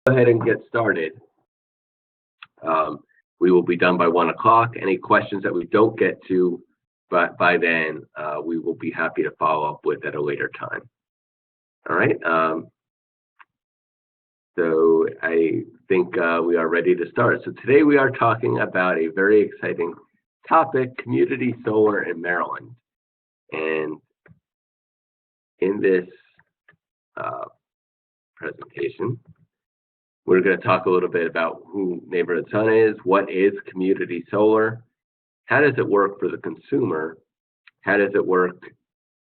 Go ahead and get started. Um, we will be done by 1 o'clock. Any questions that we don't get to, but by then, we will be happy to follow up with at a later time. All right. So I think we are ready to start. So today we are talking about a very exciting topic, community solar in Maryland. And in this presentation, we're going to talk a little bit about who Neighborhood Sun is, what is community solar, how does it work for the consumer, how does it work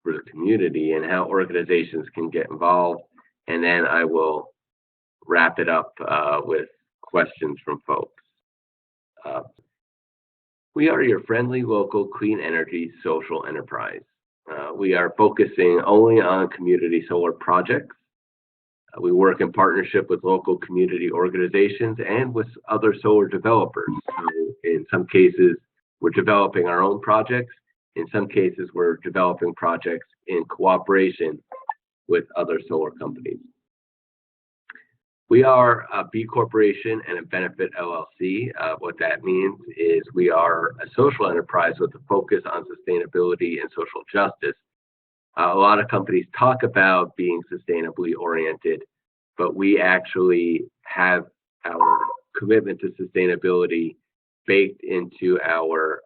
for the community, and how organizations can get involved. And then I will wrap it up with questions from folks. We are your friendly, local, clean energy social enterprise. We are focusing only on community solar projects. We work in partnership with local community organizations and with other solar developers. So in some cases, we're developing our own projects. In some cases, we're developing projects in cooperation with other solar companies. We are a B Corporation and a Benefit LLC. What that means is we are a social enterprise with a focus on sustainability and social justice. A lot of companies talk about being sustainably oriented, but we actually have our commitment to sustainability baked into our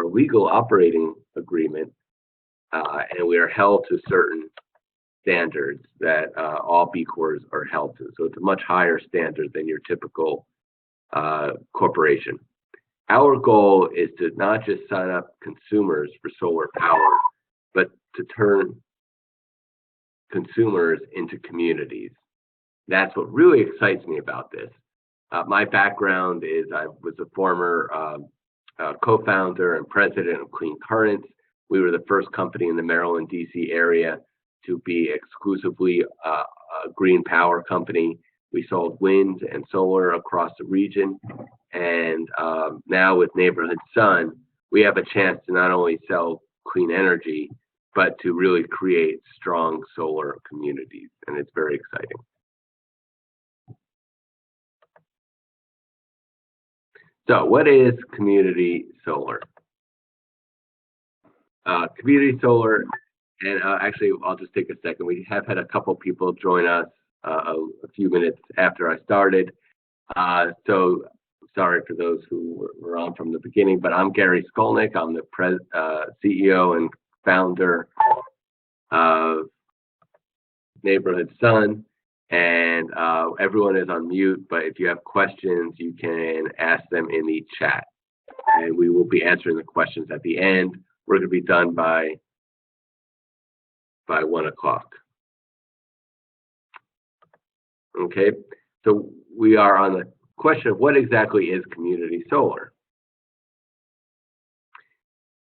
legal operating agreement, and we are held to certain standards that all B Corps are held to. So it's a much higher standard than your typical corporation. Our goal is to not just sign up consumers for solar power, but to turn consumers into communities. That's what really excites me about this. My background is I was a former co-founder and president of Clean Currents. We were the first company in the Maryland, D.C. area to be exclusively a green power company. We sold wind and solar across the region. And now with Neighborhood Sun, we have a chance to not only sell clean energy, but to really create strong solar communities. And it's very exciting. So what is community solar? Community solar, and actually, I'll just take a second. We have had a couple people join us a few minutes after I started. So sorry for those who were on from the beginning, but I'm Gary Skulnik. I'm the CEO and founder of Neighborhood Sun, and everyone is on mute, but if you have questions, you can ask them in the chat, and we will be answering the questions at the end. We're going to be done by 1 o'clock. Okay, so we are on the question of what exactly is community solar.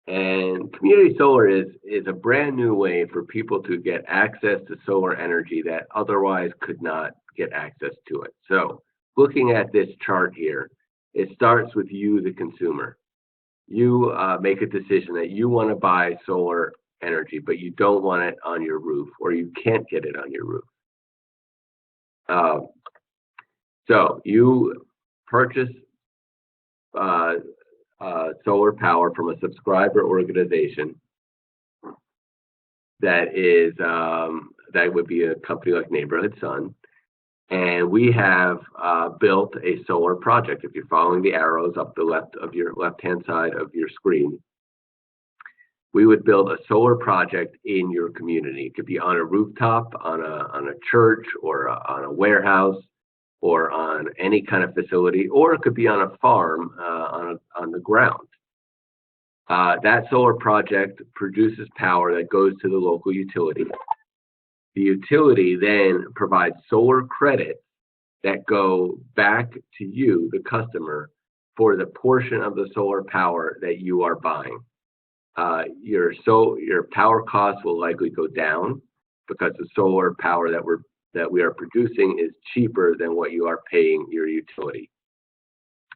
And community solar is a brand new way for people to get access to solar energy that otherwise could not get access to it. So looking at this chart here, it starts with you, the consumer. You make a decision that you want to buy solar energy, but you don't want it on your roof, or you can't get it on your roof. So you purchase solar power from a subscriber organization that is that would be a company like Neighborhood Sun, and we have built a solar project. If you're following the arrows up the left-hand side of your screen, we would build a solar project in your community. It could be on a rooftop, on a church, or on a warehouse, or on any kind of facility, or it could be on a farm on the ground. That solar project produces power that goes to the local utility. The utility then provides solar credits that go back to you, the customer, for the portion of the solar power that you are buying. Your power costs will likely go down because the solar power that we are producing is cheaper than what you are paying your utility.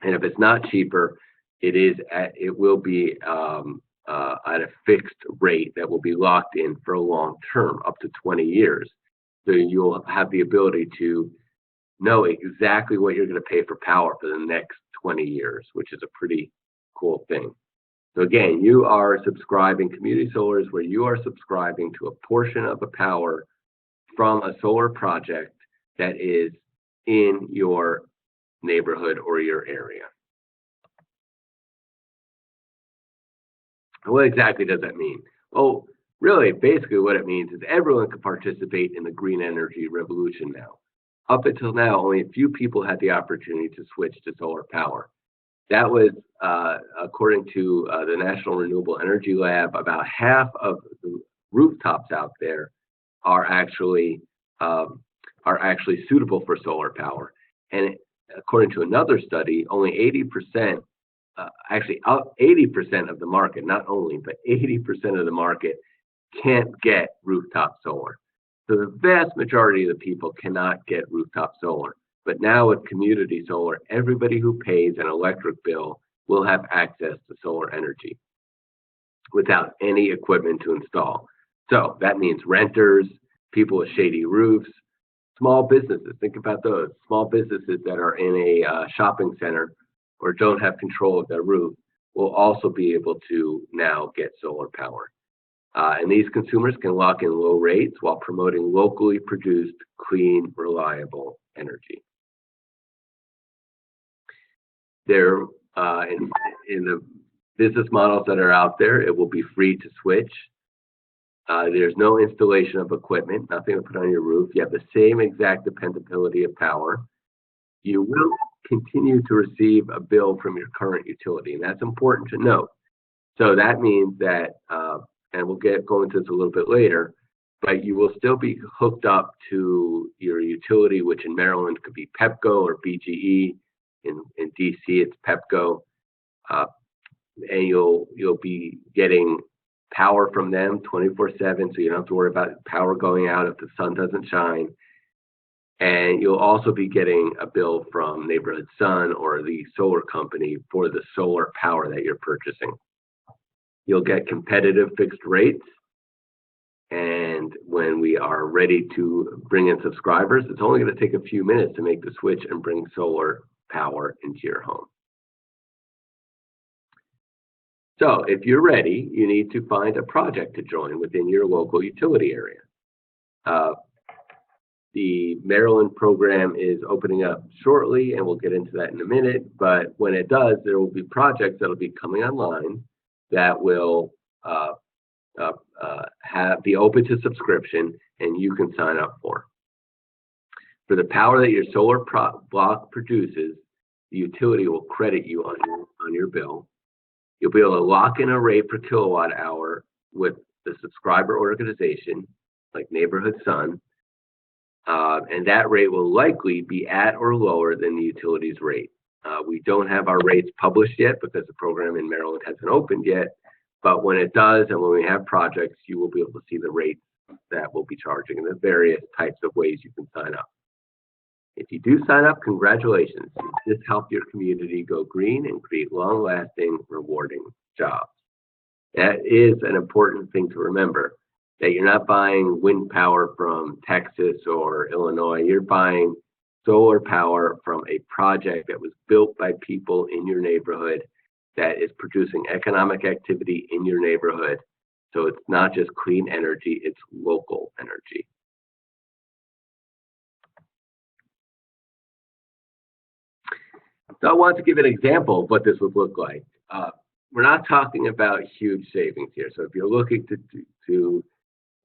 And if it's not cheaper, it will be at a fixed rate that will be locked in for a long term, up to 20 years. So you'll have the ability to know exactly what you're going to pay for power for the next 20 years, which is a pretty cool thing. So again, you are subscribing, community solar is where you are subscribing to a portion of the power from a solar project that is in your neighborhood or your area. What exactly does that mean? Well, really, basically what it means is everyone can participate in the green energy revolution now. Up until now, only a few people had the opportunity to switch to solar power. That was, according to the National Renewable Energy Lab, about half of the rooftops out there are actually suitable for solar power. And according to another study, only 80%, actually 80% of the market, not only, but 80% of the market can't get rooftop solar. So the vast majority of the people cannot get rooftop solar. But now with community solar, everybody who pays an electric bill will have access to solar energy without any equipment to install. So that means renters, people with shady roofs, small businesses. Think about those small businesses that are in a shopping center or don't have control of their roof will also be able to now get solar power. And these consumers can lock in low rates while promoting locally produced, clean, reliable energy. They're in the business models that are out there, it will be free to switch. There's no installation of equipment, nothing to put on your roof. You have the same exact dependability of power. You will continue to receive a bill from your current utility, and that's important to note. So that means that, and we'll go into this a little bit later, but you will still be hooked up to your utility, which in Maryland could be Pepco or BGE. In DC, it's Pepco, and you'll be getting power from them 24/7, so you don't have to worry about power going out if the sun doesn't shine. And you'll also be getting a bill from Neighborhood Sun or the solar company for the solar power that you're purchasing. You'll get competitive fixed rates. And when we are ready to bring in subscribers, it's only going to take a few minutes to make the switch and bring solar power into your home. So if you're ready, you need to find a project to join within your local utility area. The Maryland program is opening up shortly, and we'll get into that in a minute. But when it does, there will be projects that will be coming online that will be open to subscription, and you can sign up for. For the power that your solar block produces, the utility will credit you on your bill. You'll be able to lock in a rate per kilowatt hour with the subscriber organization, like Neighborhood Sun, and that rate will likely be at or lower than the utility's rate. We don't have our rates published yet because the program in Maryland hasn't opened yet, but when it does and when we have projects, you will be able to see the rates that we'll be charging and the various types of ways you can sign up. If you do sign up, congratulations. This helped your community go green and create long-lasting, rewarding jobs. That is an important thing to remember, that you're not buying wind power from Texas or Illinois. You're buying solar power from a project that was built by people in your neighborhood that is producing economic activity in your neighborhood. So it's not just clean energy, it's local energy. So I want to give an example of what this would look like. We're not talking about huge savings here. So if you're looking to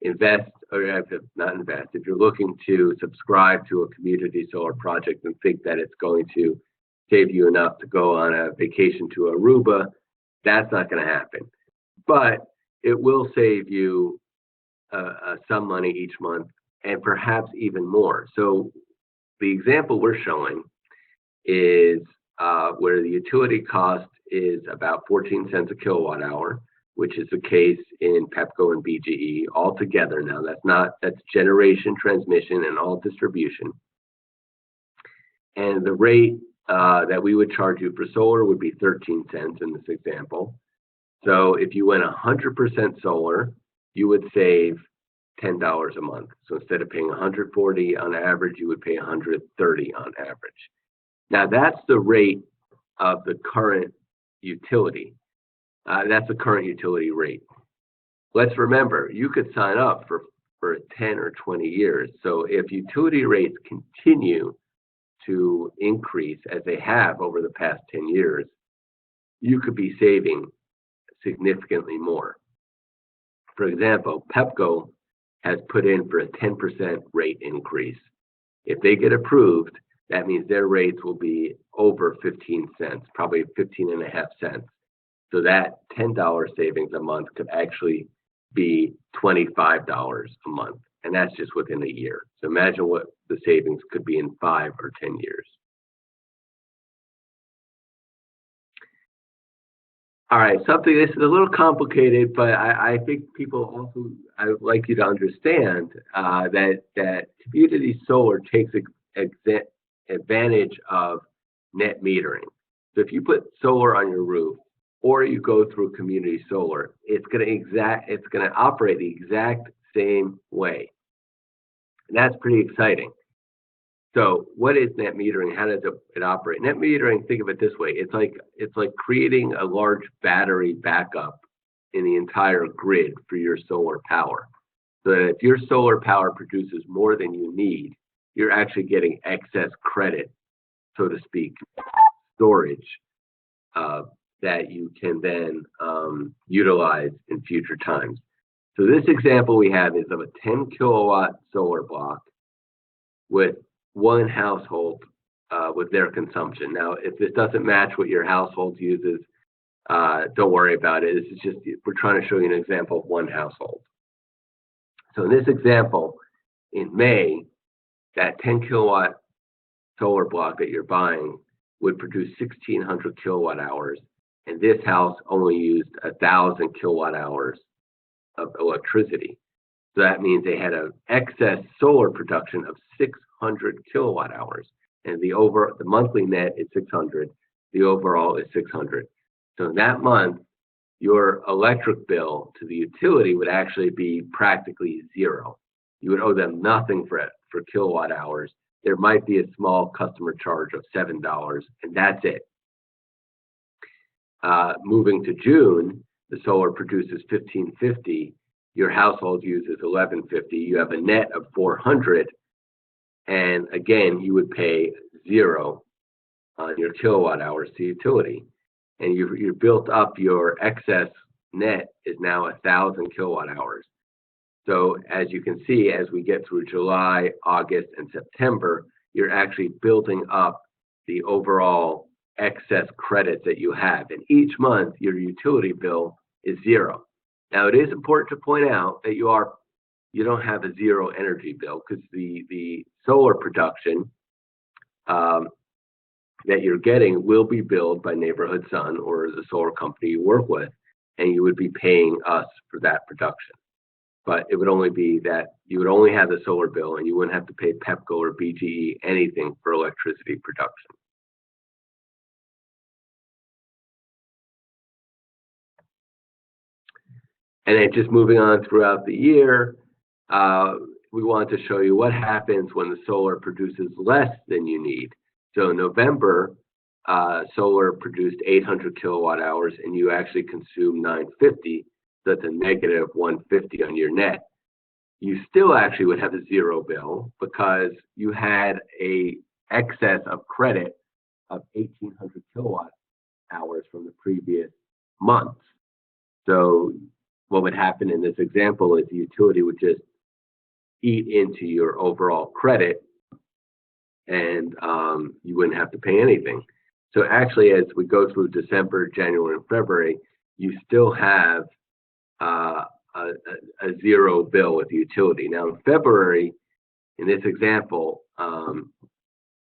invest, or not invest, if you're looking to subscribe to a community solar project and think that it's going to save you enough to go on a vacation to Aruba, that's not going to happen. But it will save you some money each month, and perhaps even more. So the example we're showing is where the utility cost is about 14 cents a kilowatt hour, which is the case in Pepco and BGE all together. Now that's generation, transmission, and all distribution. And the rate that we would charge you for solar would be 13 cents in this example. So if you went 100% solar, you would save $10 a month. So instead of paying $140 on average, you would pay $130 on average. Now that's the rate of the current utility. That's the current utility rate. Let's remember, you could sign up for 10 or 20 years. So if utility rates continue to increase as they have over the past 10 years, you could be saving significantly more. For example, Pepco has put in for a 10% rate increase. If they get approved, that means their rates will be over 15 cents, probably 15.5 cents. So that $10 savings a month could actually be $25 a month. And that's just within a year. So imagine what the savings could be in 5 or 10 years. All right, something, this is a little complicated, but I think people also, I would like you to understand that community solar takes advantage of net metering. So if you put solar on your roof, or you go through community solar, it's going to operate the exact same way. And that's pretty exciting. So what is net metering? How does it operate? Net metering, think of it this way. It's like creating a large battery backup in the entire grid for your solar power. So that if your solar power produces more than you need, you're actually getting excess credit, so to speak, storage that you can then utilize in future times. So this example we have is of a 10 kilowatt solar block with one household with their consumption. Now, if this doesn't match what your household uses, don't worry about it. This is just, we're trying to show you an example of one household. So in this example, in May, that 10 kilowatt solar block that you're buying would produce 1,600 kilowatt hours, and this house only used 1,000 kilowatt hours of electricity. So that means they had an excess solar production of 600 kilowatt hours, and the monthly net is 600. The overall is 600. So in that month, your electric bill to the utility would actually be practically zero. You would owe them nothing for kilowatt hours. There might be a small customer charge of $7, and that's it. Moving to June, the solar produces 1,550. Your household uses 1,150. You have a net of 400, and again, you would pay zero on your kilowatt hours to utility, and you built up your excess net is now 1,000 kilowatt hours. So as you can see, as we get through July, August, and September, you're actually building up the overall excess credits that you have. And each month, your utility bill is zero. Now, it is important to point out that you don't have a zero energy bill, because the solar production that you're getting will be billed by Neighborhood Sun or the solar company you work with, and you would be paying us for that production. But it would only be that you would only have the solar bill, and you wouldn't have to pay Pepco or BGE anything for electricity production. And then just moving on throughout the year, we want to show you what happens when the solar produces less than you need. So in November, solar produced 800 kilowatt hours, and you actually consumed 950. So that's a negative 150 on your net. You still actually would have a zero bill because you had a excess of credit of 1,800 kilowatt hours from the previous month. So what would happen in this example is the utility would just eat into your overall credit, and you wouldn't have to pay anything. So actually, as we go through December, January, and February, you still have a zero bill with the utility. Now in February, in this example,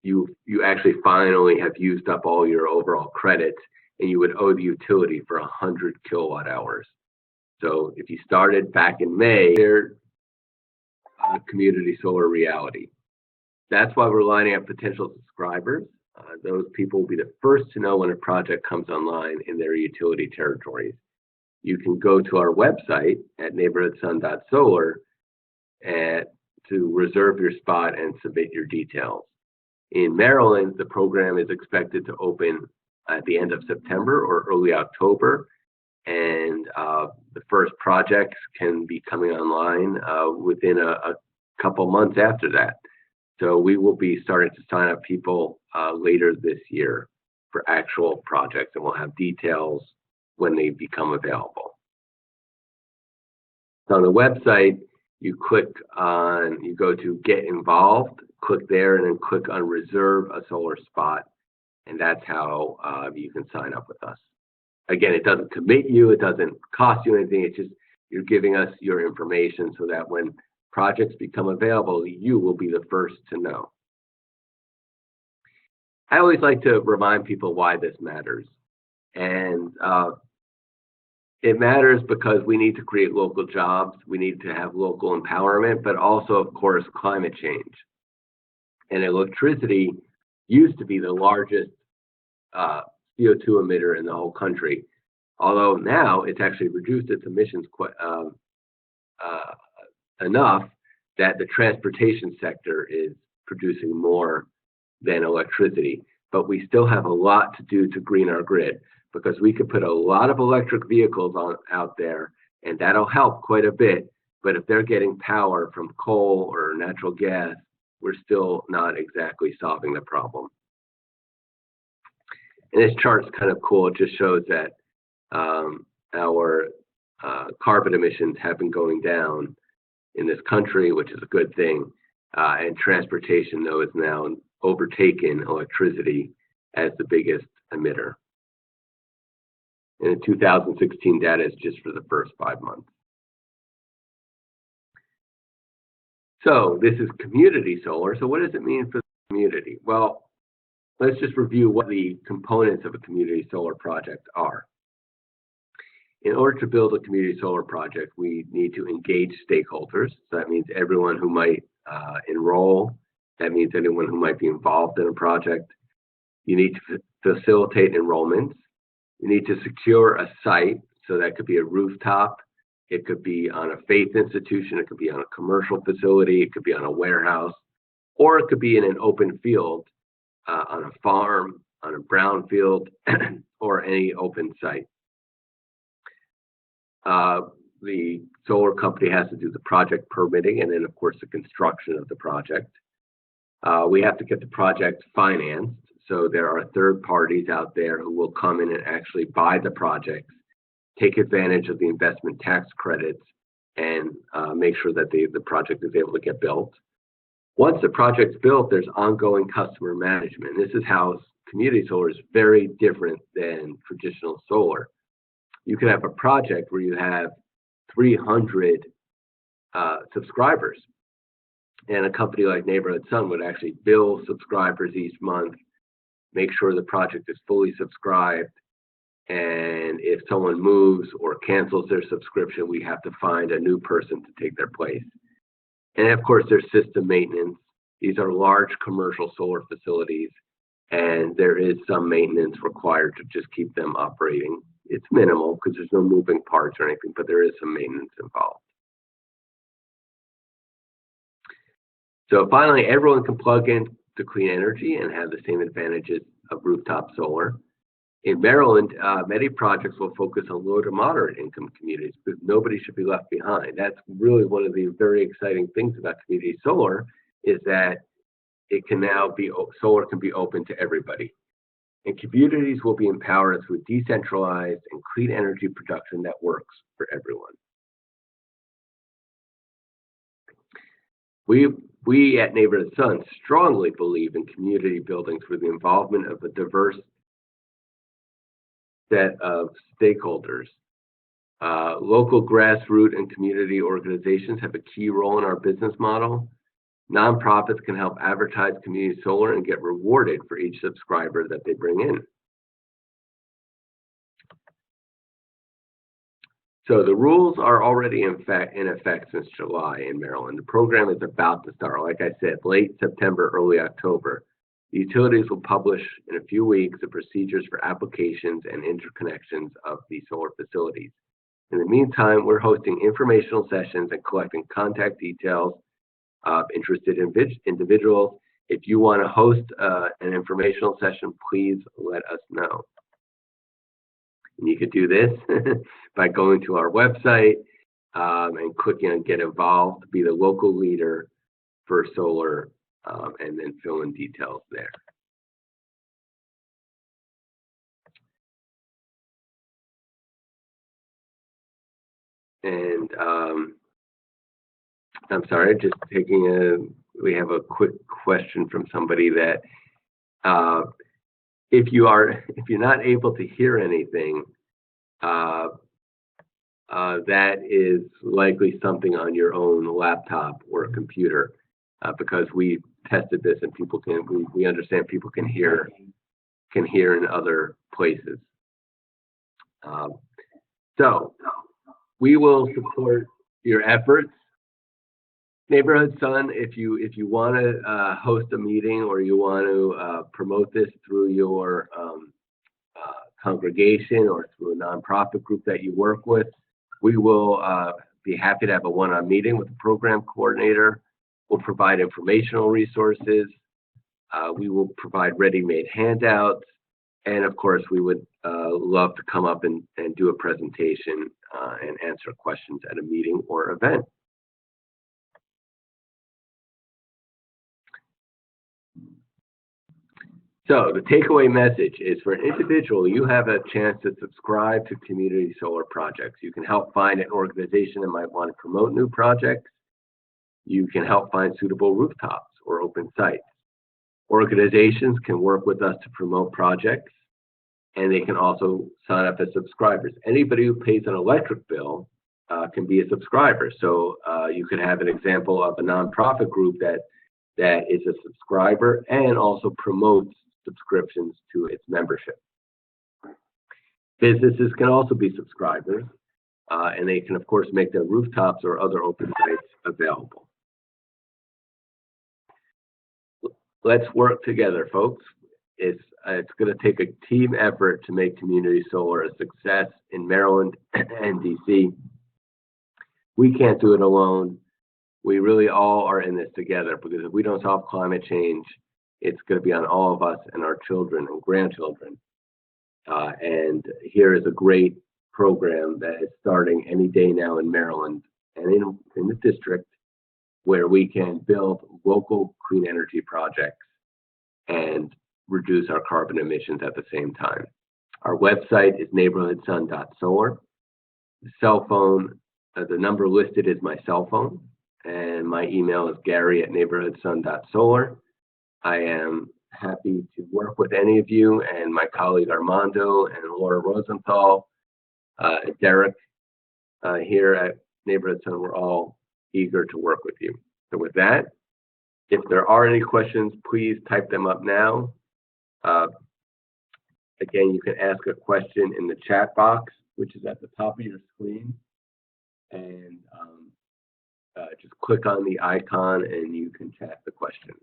you actually finally have used up all your overall credits, and you would owe the utility for 100 kilowatt hours. So if you started back in May, their community solar reality. That's why we're lining up potential subscribers. Those people will be the first to know when a project comes online in their utility territories. You can go to our website at neighborhoodsun.solar to reserve your spot and submit your details. In Maryland, the program is expected to open at the end of September or early October, and the first projects can be coming online within a couple months after that. So we will be starting to sign up people later this year for actual projects, and we'll have details when they become available. So on the website, you go to Get Involved, click there, and then click on Reserve a Solar Spot, and that's how you can sign up with us. Again, it doesn't commit you, it doesn't cost you anything, it's just you're giving us your information so that when projects become available, you will be the first to know. I always like to remind people why this matters. And it matters because we need to create local jobs, we need to have local empowerment, but also, of course, climate change. And electricity used to be the largest CO2 emitter in the whole country, although now it's actually reduced its emissions quite enough that the transportation sector is producing more than electricity. But we still have a lot to do to green our grid, because we could put a lot of electric vehicles out there, and that'll help quite a bit. But if they're getting power from coal or natural gas, we're still not exactly solving the problem. And this chart's kind of cool. It just shows that our carbon emissions have been going down in this country, which is a good thing. And transportation, though, is now overtaken electricity as the biggest emitter. And the 2016 data is just for the first 5 months. So this is community solar. So what does it mean for the community? Well, let's just review what the components of a community solar project are. In order to build a community solar project, we need to engage stakeholders. So that means everyone who might enroll. That means anyone who might be involved in a project. You need to facilitate enrollments. You need to secure a site. So that could be a rooftop. It could be on a faith institution. It could be on a commercial facility. It could be on a warehouse. Or it could be in an open field, on a farm, on a brownfield, or any open site. The solar company has to do the project permitting and then, of course, the construction of the project. We have to get the project financed. So there are third parties out there who will come in and actually buy the projects, take advantage of the investment tax credits, and make sure that the project is able to get built. Once the project's built, there's ongoing customer management. This is how community solar is very different than traditional solar. You can have a project where you have 300 subscribers, and a company like Neighborhood Sun would actually bill subscribers each month, make sure the project is fully subscribed, and if someone moves or cancels their subscription, we have to find a new person to take their place. And of course, there's system maintenance. These are large commercial solar facilities, and there is some maintenance required to just keep them operating. It's minimal because there's no moving parts or anything, but there is some maintenance involved. So finally, everyone can plug in to clean energy and have the same advantages of rooftop solar. In Maryland, many projects will focus on low to moderate income communities, because nobody should be left behind. That's really one of the very exciting things about community solar, is that it can now be, solar can be open to everybody. And communities will be empowered through decentralized and clean energy production that works for everyone. We at Neighborhood Sun strongly believe in community building through the involvement of a diverse set of stakeholders. Local grassroots and community organizations have a key role in our business model. Nonprofits can help advertise community solar and get rewarded for each subscriber that they bring in. So the rules are already in effect since July in Maryland. The program is about to start, like I said, late September, early October. The utilities will publish in a few weeks the procedures for applications and interconnections of the solar facilities. In the meantime, we're hosting informational sessions and collecting contact details of interested individuals. If you want to host an informational session, please let us know. And you could do this by going to our website and clicking on Get Involved, be the local leader for solar, and then fill in details there. And I'm sorry, just we have a quick question from somebody that if you're not able to hear anything, that is likely something on your own laptop or computer, because we tested this and we understand people can hear in other places. So we will support your efforts. Neighborhood Sun, if you want to host a meeting or you want to promote this through your congregation or through a nonprofit group that you work with, we will be happy to have a one-on-one meeting with the program coordinator. We'll provide informational resources. We will provide ready-made handouts. And of course, we would love to come up and do a presentation and answer questions at a meeting or event. So the takeaway message is, for an individual, you have a chance to subscribe to community solar projects. You can help find an organization that might want to promote new projects. You can help find suitable rooftops or open sites. Organizations can work with us to promote projects, and they can also sign up as subscribers. Anybody who pays an electric bill can be a subscriber. So you could have an example of a nonprofit group that is a subscriber and also promotes subscriptions to its membership. Businesses can also be subscribers, and they can, of course, make their rooftops or other open sites available. Let's work together, folks. It's going to take a team effort to make community solar a success in Maryland and DC. We can't do it alone. We really all are in this together, because if we don't solve climate change, it's going to be on all of us and our children and grandchildren. And here is a great program that is starting any day now in Maryland and in the district, where we can build local clean energy projects and reduce our carbon emissions at the same time. Our website is neighborhoodsun.solar. The cell phone, the number listed is my cell phone, and my email is gary@neighborhoodsun.solar. I am happy to work with any of you, and my colleague Armando and Laura Rosenthal, Derek here at Neighborhood Sun, we're all eager to work with you. So with that, if there are any questions, please type them up now. Again, you can ask a question in the chat box, which is at the top of your screen, and just click on the icon and you can chat the question.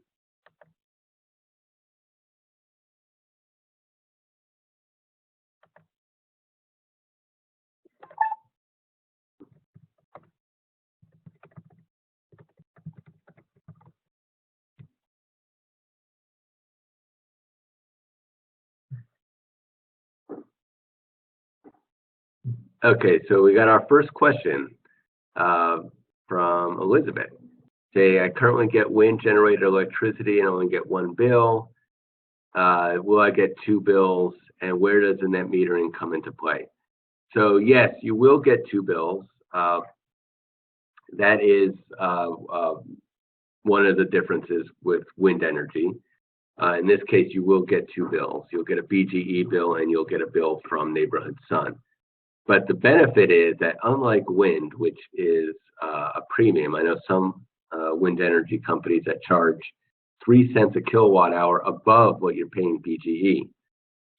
Okay, so we got our first question from Elizabeth. Say, I currently get wind generated electricity and only get one bill. Will I get two bills, and where does the net metering come into play? So yes, you will get two bills. That is one of the differences with wind energy. In this case, you will get two bills. You'll get a BGE bill and you'll get a bill from Neighborhood Sun. But the benefit is that, unlike wind, which is a premium, I know some wind energy companies that charge 3 cents a kilowatt hour above what you're paying BGE.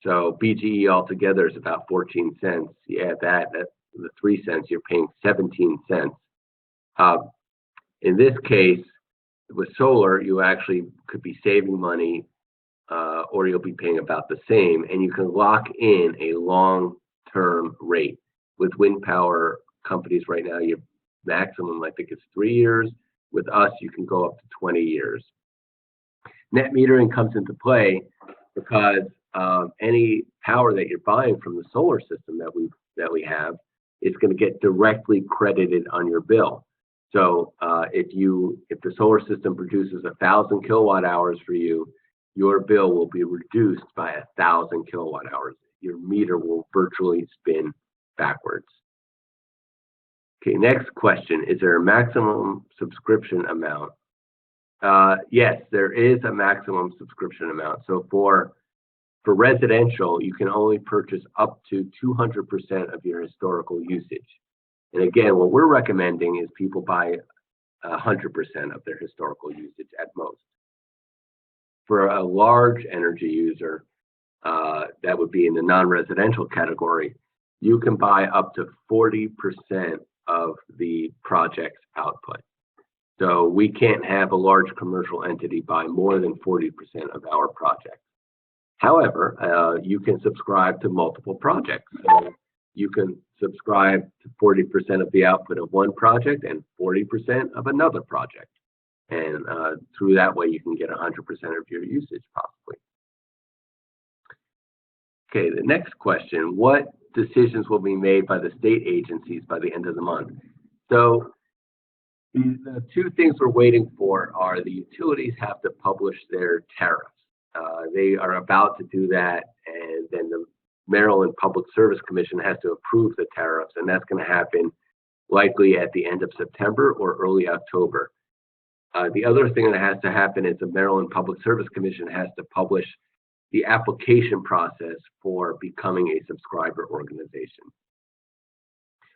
So BGE altogether is about 14 cents. You add that's the 3 cents, you're paying 17 cents. In this case, with solar, you actually could be saving money, or you'll be paying about the same, and you can lock in a long-term rate. With wind power companies right now, your maximum, I think, is 3 years. With us, you can go up to 20 years. Net metering comes into play because any power that you're buying from the solar system that we have is going to get directly credited on your bill. So if the solar system produces 1,000 kilowatt hours for you, your bill will be reduced by 1,000 kilowatt hours. Your meter will virtually spin backwards. Okay, next question. Is there a maximum subscription amount? Yes, there is a maximum subscription amount. So for residential, you can only purchase up to 200% of your historical usage. And again, what we're recommending is people buy 100% of their historical usage at most. For a large energy user, that would be in the non-residential category, you can buy up to 40% of the project's output. So we can't have a large commercial entity buy more than 40% of our project. However, you can subscribe to multiple projects. So you can subscribe to 40% of the output of one project and 40% of another project. And through that way, you can get 100% of your usage possibly. Okay, the next question, what decisions will be made by the state agencies by the end of the month? So the two things we're waiting for are the utilities have to publish their tariffs. They are about to do that, and then the Maryland Public Service Commission has to approve the tariffs, and that's going to happen likely at the end of September or early October. The other thing that has to happen is the Maryland Public Service Commission has to publish the application process for becoming a subscriber organization.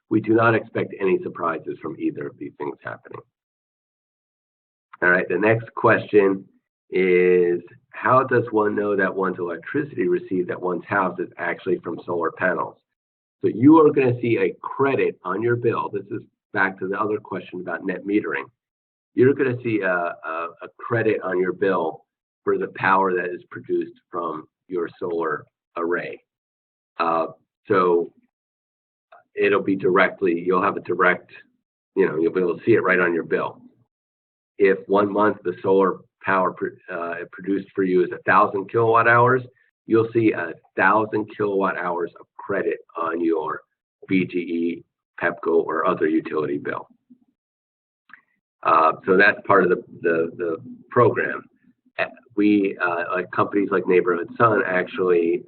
We do not expect any surprises from either of these things happening. All right, the next question is, how does one know that one's electricity received at one's house is actually from solar panels? So you are going to see a credit on your bill. This is back to the other question about net metering. You're going to see a credit on your bill for the power that is produced from your solar array. So it'll be directly, you'll have a direct, you'll be able to see it right on your bill. If 1 month the solar power produced for you is 1,000 kilowatt hours, you'll see 1,000 kilowatt hours of credit on your BGE, PEPCO, or other utility bill. So that's part of the program. We, like companies like Neighborhood Sun, actually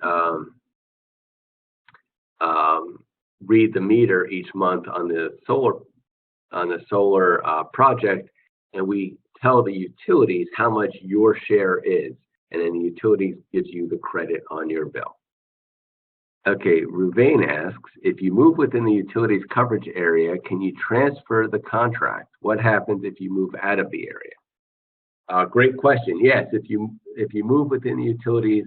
read the meter each month on the solar project, and we tell the utilities how much your share is, and then the utilities gives you the credit on your bill. Okay, Ruvain asks, if you move within the utilities coverage area, can you transfer the contract? What happens if you move out of the area? Great question. Yes, if you move within the utilities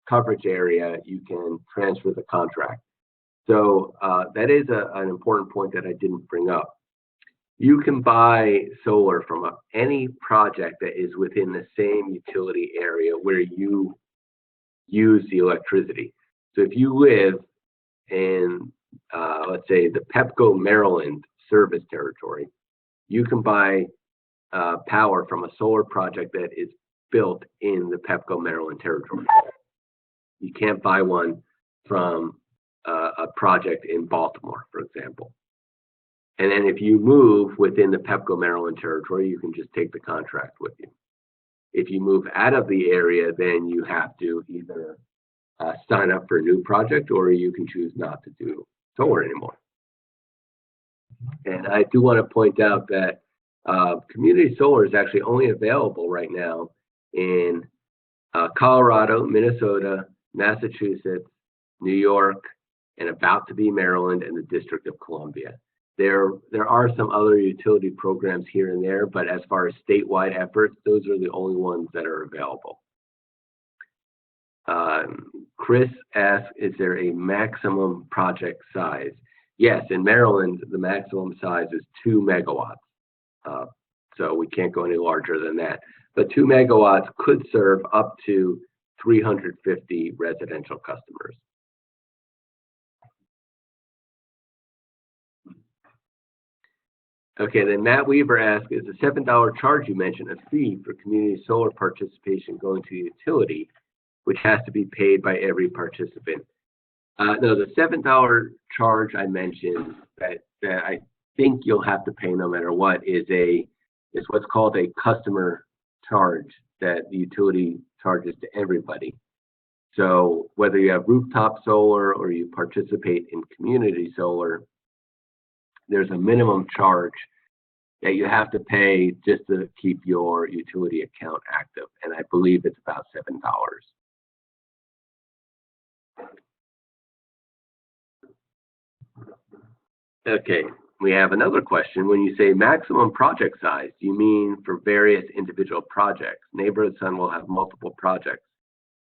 coverage area, you can transfer the contract. So that is an important point that I didn't bring up. You can buy solar from any project that is within the same utility area where you use the electricity. So if you live in, let's say, the PEPCO Maryland service territory, you can buy power from a solar project that is built in the PEPCO Maryland territory. You can't buy one from a project in Baltimore, for example. And then if you move within the PEPCO Maryland territory, you can just take the contract with you. If you move out of the area, then you have to either sign up for a new project, or you can choose not to do solar anymore. And I do want to point out that community solar is actually only available right now in Colorado, Minnesota, Massachusetts, New York, and about to be Maryland and the District of Columbia. There are some other utility programs here and there, but as far as statewide efforts, those are the only ones that are available. Chris asks, is there a maximum project size? Yes, in Maryland, the maximum size is 2 megawatts. So we can't go any larger than that. But 2 megawatts could serve up to 350 residential customers. Okay, then Matt Weaver asks, is the $7 charge you mentioned a fee for community solar participation going to the utility, which has to be paid by every participant? No, the $7 charge I mentioned that I think you'll have to pay no matter what is what's called a customer charge that the utility charges to everybody. So whether you have rooftop solar or you participate in community solar, there's a minimum charge that you have to pay just to keep your utility account active, and I believe it's about $7. Okay, we have another question. When you say maximum project size, do you mean for various individual projects? Neighborhood Sun will have multiple projects.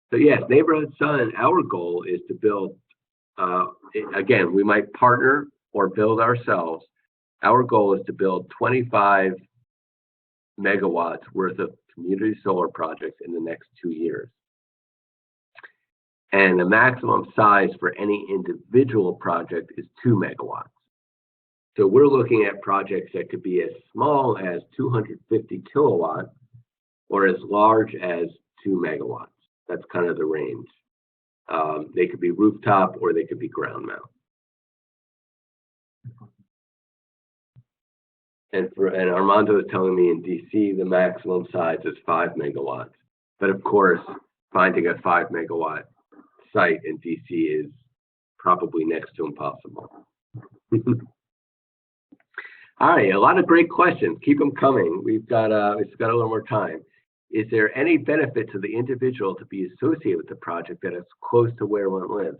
So yes, Neighborhood Sun, our goal is to build, again, we might partner or build ourselves. Our goal is to build 25 megawatts worth of community solar projects in the next 2 years. And the maximum size for any individual project is 2 megawatts. So we're looking at projects that could be as small as 250 kilowatts or as large as 2 megawatts. That's kind of the range. They could be rooftop or they could be ground mount. And Armando is telling me in DC the maximum size is 5 megawatts. But of course, finding a 5 megawatt site in DC is probably next to impossible. All right, a lot of great questions. Keep them coming. We've got a little more time. Is there any benefit to the individual to be associated with the project that is close to where one lives?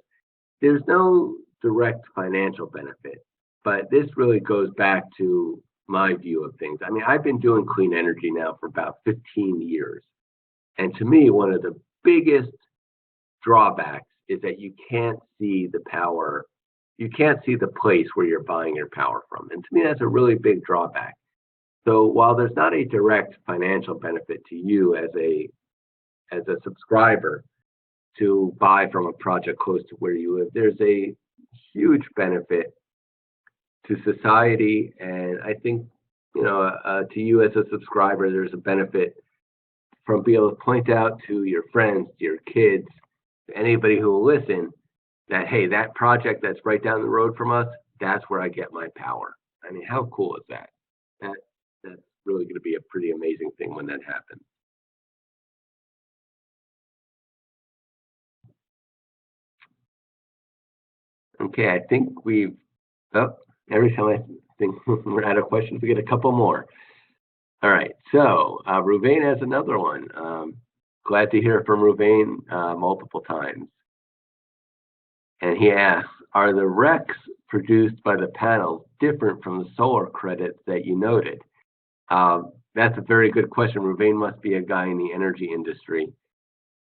There's no direct financial benefit, but this really goes back to my view of things. I mean, I've been doing clean energy now for about 15 years. And to me, one of the biggest drawbacks is that you can't see the power. You can't see the place where you're buying your power from. And to me, that's a really big drawback. So while there's not a direct financial benefit to you as a subscriber to buy from a project close to where you live, there's a huge benefit to society. And I think, to you as a subscriber, there's a benefit from being able to point out to your friends, to your kids, to anybody who will listen, that, hey, that project that's right down the road from us, that's where I get my power. I mean, how cool is that? That's really going to be a pretty amazing thing when that happens. Okay, I think every time I think we're out of questions, we get a couple more. All right, so Ruvain has another one. Glad to hear from Ruvain multiple times. And he asks, are the RECs produced by the panels different from the solar credits that you noted? That's a very good question. Ruvain must be a guy in the energy industry.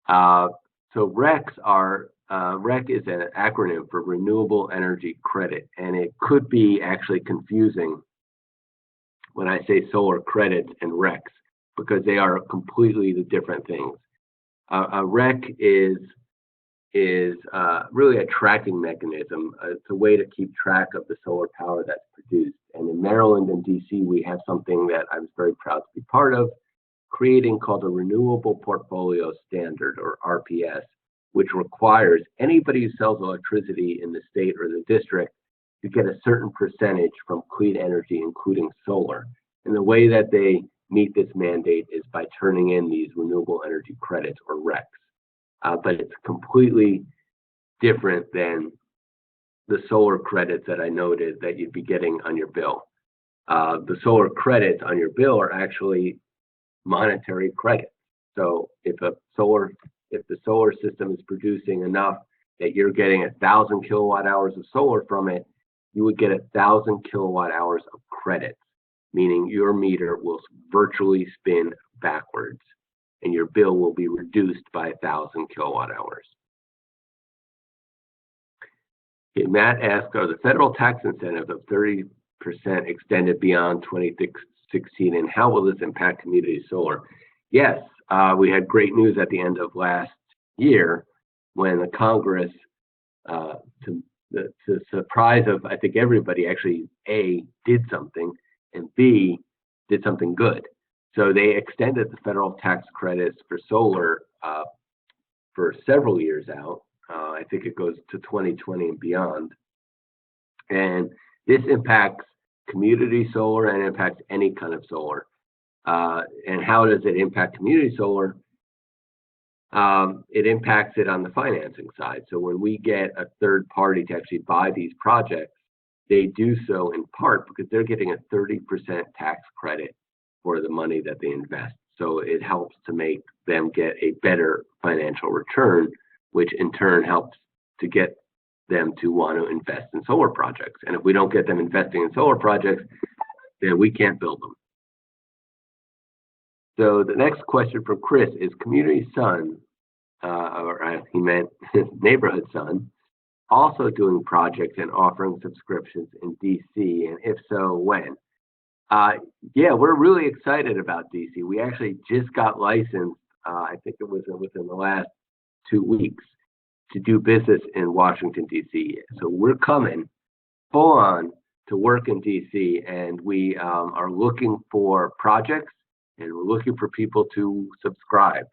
So RECs are, REC is an acronym for Renewable Energy Credit, and it could be actually confusing when I say solar credits and RECs, because they are completely the different things. A REC is really a tracking mechanism. It's a way to keep track of the solar power that's produced. And in Maryland and DC, we have something that I was very proud to be part of, creating called a Renewable Portfolio Standard, or RPS, which requires anybody who sells electricity in the state or the district to get a certain percentage from clean energy, including solar. And the way that they meet this mandate is by turning in these renewable energy credits, or RECs. But it's completely different than the solar credits that I noted that you'd be getting on your bill. The solar credits on your bill are actually monetary credits. So if the solar system is producing enough that you're getting 1,000 kilowatt hours of solar from it, you would get 1,000 kilowatt hours of credits, meaning your meter will virtually spin backwards and your bill will be reduced by 1,000 kilowatt hours. Okay, Matt asked, are the federal tax incentives of 30% extended beyond 2016, and how will this impact community solar? Yes, we had great news at the end of last year when the Congress, to the surprise of, I think, everybody, actually, did something. and B, did something good. So they extended the federal tax credits for solar for several years out. I think it goes to 2020 and beyond. And this impacts community solar and impacts any kind of solar. And how does it impact community solar? It impacts it on the financing side. So when we get a third party to actually buy these projects, they do so in part because they're getting a 30% tax credit for the money that they invest. So it helps to make them get a better financial return, which in turn helps to get them to want to invest in solar projects. And if we don't get them investing in solar projects, then we can't build them. So the next question from Chris is Community Sun, he meant Neighborhood Sun, also doing projects and offering subscriptions in DC, and if so, when? Yeah, we're really excited about DC. We actually just got licensed, I think it was within the last 2 weeks, to do business in Washington, DC. So we're coming full on to work in DC, and we are looking for projects, and we're looking for people to subscribe.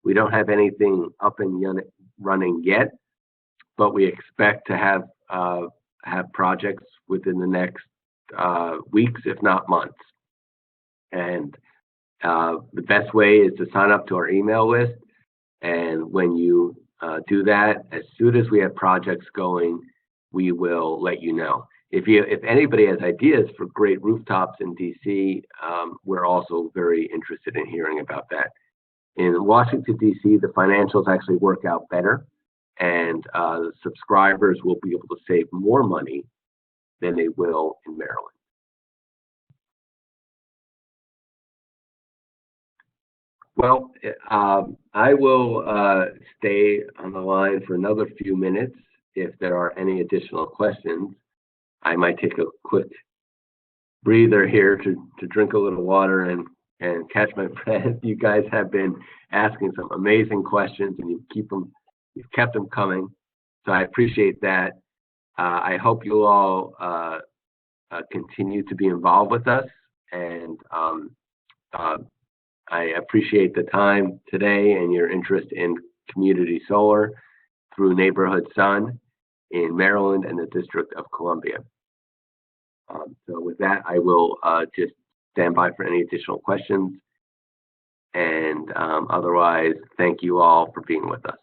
We don't have anything up and running yet, but we expect to have projects within the next weeks, if not months. And the best way is to sign up to our email list. And when you do that, as soon as we have projects going, we will let you know. If anybody has ideas for great rooftops in DC, we're also very interested in hearing about that. In Washington, DC, the financials actually work out better, and the subscribers will be able to save more money than they will in Maryland. Well, I will stay on the line for another few minutes. If there are any additional questions, I might take a quick breather here to drink a little water and catch my breath. You guys have been asking some amazing questions, and you've kept them coming. So I appreciate that. I hope you all continue to be involved with us, and I appreciate the time today and your interest in community solar through Neighborhood Sun in Maryland and the District of Columbia. So with that, I will just stand by for any additional questions. And otherwise, thank you all for being with us.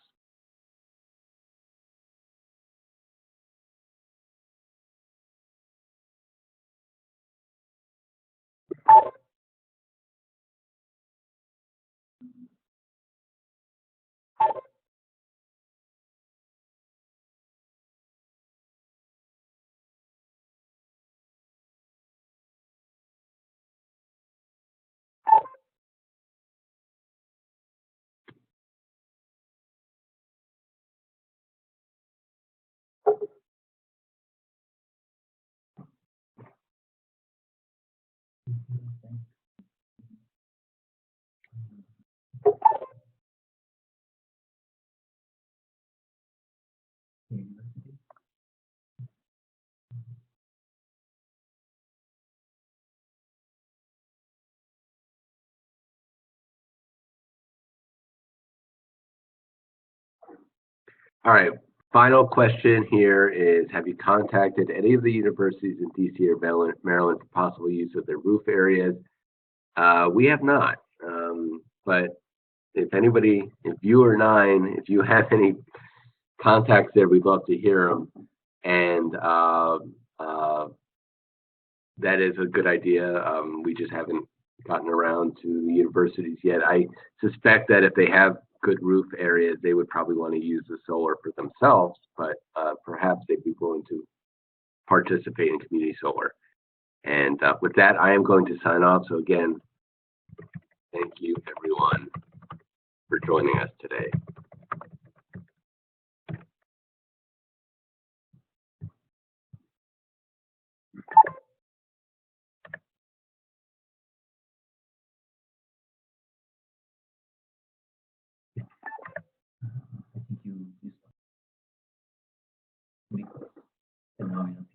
All right, final question here is, have you contacted any of the universities in DC or Maryland for possible use of their roof areas? We have not, but if anybody, if you or nine, if you have any contacts there, we'd love to hear them. And that is a good idea. We just haven't gotten around to the universities yet. I suspect that if they have good roof areas, they would probably want to use the solar for themselves, but perhaps they'd be willing to participate in community solar. And with that, I am going to sign off. So again, thank you everyone for joining us today. I think you start.